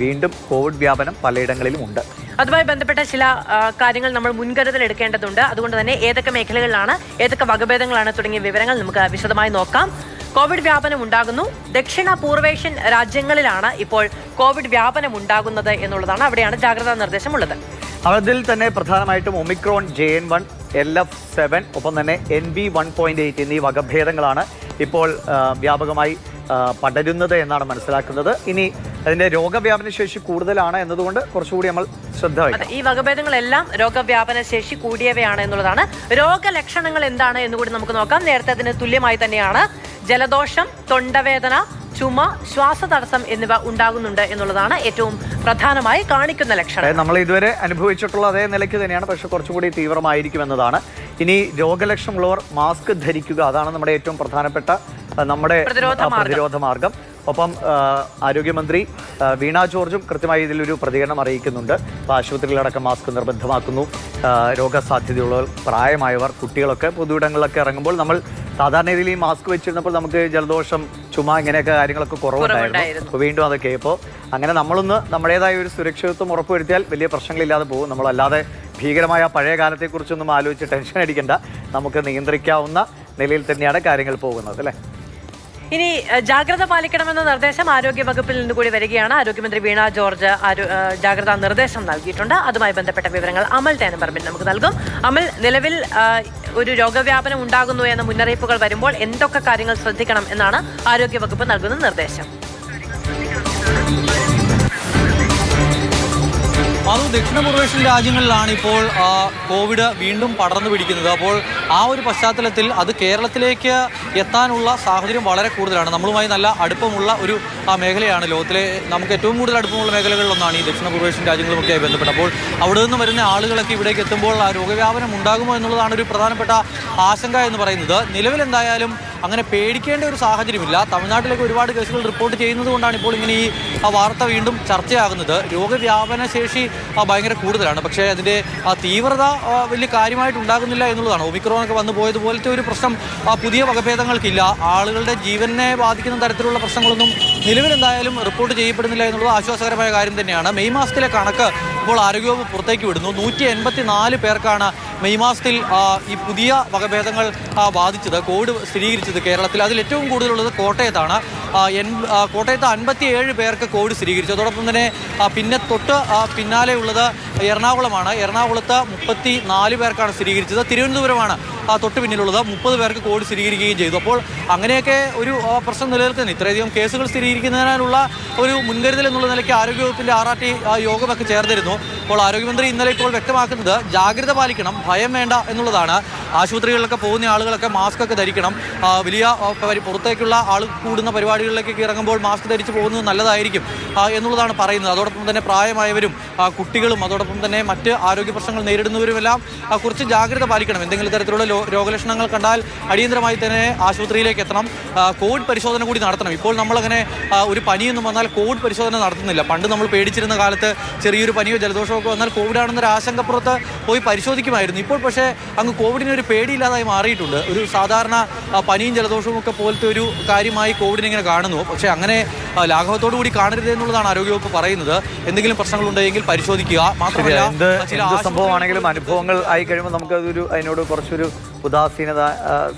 വീണ്ടും കോവിഡ് വ്യാപനം പലയിടങ്ങളിലും ഉണ്ട്. അതുമായി ബന്ധപ്പെട്ട ചില കാര്യങ്ങൾ നമ്മൾ മുൻകരുതൽ എടുക്കേണ്ടതുണ്ട്. അതുകൊണ്ട് തന്നെ ഏതൊക്കെ മേഖലകളിലാണ്, ഏതൊക്കെ വകഭേദങ്ങളാണ് തുടങ്ങിയ വിവരങ്ങൾ നമുക്ക് വിശദമായി നോക്കാം. കോവിഡ് വ്യാപനം ഉണ്ടാകുന്നു. ദക്ഷിണ പൂർവേഷ്യൻ രാജ്യങ്ങളിലാണ് ഇപ്പോൾ കോവിഡ് വ്യാപനം ഉണ്ടാകുന്നത് എന്നുള്ളതാണ്. അവിടെയാണ് ജാഗ്രതാ നിർദ്ദേശമുള്ളത്. അതിൽ തന്നെ പ്രധാനമായിട്ടും ഒമിക്രോൺ JN1, LF7 ഒപ്പം തന്നെ NB1.8 എന്നീ വകഭേദങ്ങളാണ് ഇപ്പോൾ വ്യാപകമായി പടരുന്നത് എന്നാണ് മനസ്സിലാക്കുന്നത്. ഇനി അതിന്റെ രോഗവ്യാപന ശേഷി കൂടുതലാണ് എന്നതുകൊണ്ട് കുറച്ചുകൂടി നമ്മൾ ശ്രദ്ധ വയ്ക്കണം. ഈ വകഭേദങ്ങളെല്ലാം രോഗവ്യാപന ശേഷി കൂടിയവയാണ് എന്നുള്ളതാണ്. രോഗലക്ഷണങ്ങൾ എന്താണ് എന്നുകൂടി നമുക്ക് നോക്കാം. നേരത്തെ അതിന് തുല്യമായി തന്നെയാണ് ജലദോഷം, തൊണ്ടവേദന, ചുമ, ശ്വാസതടസ്സം എന്നിവ ഉണ്ടാകുന്നുണ്ട് എന്നുള്ളതാണ് ഏറ്റവും പ്രധാനമായി കാണിക്കുന്ന ലക്ഷണം. നമ്മൾ ഇതുവരെ അനുഭവിച്ചിട്ടുള്ള അതേ നിലയ്ക്ക് തന്നെയാണ്, പക്ഷെ കുറച്ചുകൂടി തീവ്രമായിരിക്കുമെന്നതാണ്. ഇനി രോഗലക്ഷണമുള്ളവർ മാസ്ക് ധരിക്കുക, അതാണ് നമ്മുടെ ഏറ്റവും പ്രധാനപ്പെട്ട നമ്മുടെ പ്രതിരോധ മാർഗം. ഒപ്പം ആരോഗ്യമന്ത്രി വീണ ജോർജും കൃത്യമായി ഇതിലൊരു പ്രതികരണം അറിയിക്കുന്നുണ്ട്. അപ്പോൾ ആശുപത്രികളടക്കം മാസ്ക് നിർബന്ധമാക്കുന്നു. രോഗസാധ്യതയുള്ളവർ, പ്രായമായവർ, കുട്ടികളൊക്കെ പൊതുയിടങ്ങളിലൊക്കെ ഇറങ്ങുമ്പോൾ നമ്മൾ സാധാരണ രീതിയിൽ ഈ മാസ്ക് വെച്ചിരുന്നപ്പോൾ നമുക്ക് ജലദോഷം, ചുമ ഇങ്ങനെയൊക്കെ കാര്യങ്ങളൊക്കെ കുറവുണ്ടായിരുന്നു. അപ്പോൾ വീണ്ടും അതൊക്കെ ഇപ്പോൾ അങ്ങനെ നമ്മളൊന്ന് നമ്മുടേതായ ഒരു സുരക്ഷിതത്വം ഉറപ്പുവരുത്തിയാൽ വലിയ പ്രശ്നങ്ങളില്ലാതെ പോകും. നമ്മളല്ലാതെ ഭീകരമായ പഴയ കാലത്തെക്കുറിച്ചൊന്നും ആലോചിച്ച് ടെൻഷൻ അടിക്കേണ്ട. നമുക്ക് നിയന്ത്രിക്കാവുന്ന നിലയിൽ തന്നെയാണ് കാര്യങ്ങൾ പോകുന്നത്, അല്ലേ? ഇനി ജാഗ്രത പാലിക്കണമെന്ന നിർദ്ദേശം ആരോഗ്യ വകുപ്പിൽ നിന്ന് കൂടി വരികയാണ്. ആരോഗ്യമന്ത്രി വീണ ജോർജ് ജാഗ്രതാ നിർദ്ദേശം നൽകിയിട്ടുണ്ട്. അതുമായി ബന്ധപ്പെട്ട വിവരങ്ങൾ അമൽ തേനമ്പറമ്പിൽ നമുക്ക് നൽകും. അമൽ, നിലവിൽ ഒരു രോഗവ്യാപനം ഉണ്ടാകുന്നു എന്ന മുന്നറിയിപ്പുകൾ വരുമ്പോൾ എന്തൊക്കെ കാര്യങ്ങൾ ശ്രദ്ധിക്കണം എന്നാണ് ആരോഗ്യ വകുപ്പ് നൽകുന്ന നിർദ്ദേശം? അത് ദക്ഷിണ പൂർവേഷ്യൻ രാജ്യങ്ങളിലാണ് ഇപ്പോൾ കോവിഡ് വീണ്ടും പടർന്നു പിടിക്കുന്നത്. അപ്പോൾ ആ ഒരു പശ്ചാത്തലത്തിൽ അത് കേരളത്തിലേക്ക് എത്താനുള്ള സാഹചര്യം വളരെ കൂടുതലാണ്. നമ്മളുമായി നല്ല അടുപ്പമുള്ള ഒരു മേഖലയാണ്. ലോകത്തിലെ നമുക്ക് ഏറ്റവും കൂടുതൽ അടുപ്പമുള്ള മേഖലകളിലൊന്നാണ് ഈ ദക്ഷിണ പൂർവേഷ്യൻ രാജ്യങ്ങളുമൊക്കെയായി ബന്ധപ്പെട്ട്. അപ്പോൾ അവിടെ നിന്ന് വരുന്ന ആളുകളൊക്കെ ഇവിടേക്ക് എത്തുമ്പോൾ ആ രോഗവ്യാപനം ഉണ്ടാകുമോ എന്നുള്ളതാണ് ഒരു പ്രധാനപ്പെട്ട ആശങ്ക എന്ന് പറയുന്നത്. നിലവിൽ എന്തായാലും അങ്ങനെ പേടിക്കേണ്ട ഒരു സാഹചര്യമില്ല. തമിഴ്നാട്ടിലേക്ക് ഒരുപാട് കേസുകൾ റിപ്പോർട്ട് ചെയ്യുന്നത് കൊണ്ടാണ് ഇപ്പോൾ ഇങ്ങനെ ഈ വാർത്ത വീണ്ടും ചർച്ചയാകുന്നത്. രോഗവ്യാപന ശേഷി ഭയങ്കര കൂടുതലാണ്, പക്ഷേ അതിൻ്റെ തീവ്രത വലിയ കാര്യമായിട്ട് ഉണ്ടാകുന്നില്ല എന്നുള്ളതാണ്. ഒമിക്രോണൊക്കെ വന്നു പോയതുപോലത്തെ ഒരു പ്രശ്നം പുതിയ വകഭേദങ്ങൾക്കില്ല. ആളുകളുടെ ജീവനെ ബാധിക്കുന്ന തരത്തിലുള്ള പ്രശ്നങ്ങളൊന്നും നിലവിൽ എന്തായാലും റിപ്പോർട്ട് ചെയ്യപ്പെടുന്നില്ല എന്നുള്ളത് ആശ്വാസകരമായ കാര്യം തന്നെയാണ്. മെയ് മാസത്തിലെ കണക്ക് ഇപ്പോൾ ആരോഗ്യവകുപ്പ് പുറത്തേക്ക് വിടുന്നു. 184 പേർക്കാണ് മെയ് മാസത്തിൽ ഈ പുതിയ വകഭേദങ്ങൾ ബാധിച്ചത്, കോവിഡ് സ്ഥിരീകരിച്ചത് കേരളത്തിൽ. അതിൽ ഏറ്റവും കൂടുതലുള്ളത് കോട്ടയത്താണ്. കോട്ടയത്ത് 57 പേർക്ക് കോവിഡ് സ്ഥിരീകരിച്ചു. അതോടൊപ്പം തന്നെ പിന്നെ തൊട്ട് പിന്നാലെയുള്ളത് എറണാകുളമാണ്. എറണാകുളത്ത് 34 പേർക്കാണ് സ്ഥിരീകരിച്ചത്. തിരുവനന്തപുരമാണ് തൊട്ട് പിന്നിലുള്ളത്. 30 പേർക്ക് കോവിഡ് സ്ഥിരീകരിക്കുകയും ചെയ്തു. അപ്പോൾ അങ്ങനെയൊക്കെ ഒരു പ്രശ്നം നിലനിൽക്കുന്നു. ഇത്രയധികം കേസുകൾ സ്ഥിരീകരിക്കുന്നതിനുള്ള ഒരു മുൻകരുതൽ എന്നുള്ള നിലയ്ക്ക് ആരോഗ്യവകുപ്പിൻ്റെ RRT യോഗമൊക്കെ ചേർന്നിരുന്നു. അപ്പോൾ ആരോഗ്യമന്ത്രി ഇന്നലെ ഇപ്പോൾ വ്യക്തമാക്കുന്നത് ജാഗ്രത പാലിക്കണം, ഭയം വേണ്ട എന്നുള്ളതാണ്. ആശുപത്രികളിലൊക്കെ പോകുന്ന ആളുകളൊക്കെ മാസ്ക് ഒക്കെ ധരിക്കണം. വലിയ പുറത്തേക്കുള്ള ആൾ കൂടുന്ന പരിപാടികളിലേക്കൊക്കെ ഇറങ്ങുമ്പോൾ മാസ്ക് ധരിച്ച് പോകുന്നത് നല്ലതായിരിക്കും എന്നുള്ളതാണ് പറയുന്നത്. അതോടൊപ്പം തന്നെ പ്രായമായവരും കുട്ടികളും അതോടൊപ്പം തന്നെ മറ്റ് ആരോഗ്യ പ്രശ്നങ്ങൾ നേരിടുന്നവരുമെല്ലാം കുറച്ച് ജാഗ്രത പാലിക്കണം. എന്തെങ്കിലും തരത്തിലുള്ള രോഗലക്ഷണങ്ങൾ കണ്ടാൽ അടിയന്തരമായി തന്നെ ആശുപത്രിയിലേക്ക് എത്തണം. കോവിഡ് പരിശോധന കൂടി നടത്തണം. ഇപ്പോൾ നമ്മളങ്ങനെ ഒരു പനിയൊന്നും വന്നാൽ കോവിഡ് പരിശോധന നടത്തുന്നില്ല. പണ്ട് നമ്മൾ പേടിച്ചിരുന്ന കാലത്ത് ചെറിയൊരു പനിയോ ജലദോഷമോ ഒക്കെ വന്നാൽ കോവിഡാണെന്നൊരു ആശങ്കപ്പുറത്ത് പോയി പരിശോധിക്കുമായിരുന്നു. ഇപ്പോൾ പക്ഷേ അങ്ങ് കോവിഡിനൊരു പേടിയില്ലാതായി മാറിയിട്ടുണ്ട്. ഒരു സാധാരണ പനിയും ജലദോഷവും ഒക്കെ പോലത്തെ ഒരു കാര്യമായി കോവിഡിനെ ഇങ്ങനെ കാണുന്നു. പക്ഷേ അങ്ങനെ ലാഘവത്തോടു കൂടി കാണരുത് എന്നുള്ളതാണ് ആരോഗ്യവകുപ്പ് പറയുന്നത്. എന്തെങ്കിലും പ്രശ്നങ്ങളുണ്ടെങ്കിൽ പരിശോധിക്കുക. മാത്രമല്ല എന്ത് സംഭവമാണെങ്കിലും അനുഭവങ്ങൾ ആയി കഴിയുമ്പോൾ നമുക്കതൊരു അതിനോട് കുറച്ചൊരു ഉദാസീനത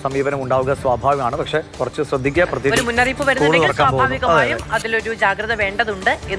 സമീപനം ഉണ്ടാവുക സ്വാഭാവികമാണ്. പക്ഷെ കുറച്ച് ശ്രദ്ധിക്കുക. മുന്നറിയിപ്പ് വരുന്നുണ്ടെങ്കിൽ സ്വാഭാവികമായും അതിലൊരു ജാഗ്രത വേണ്ടതുണ്ട്.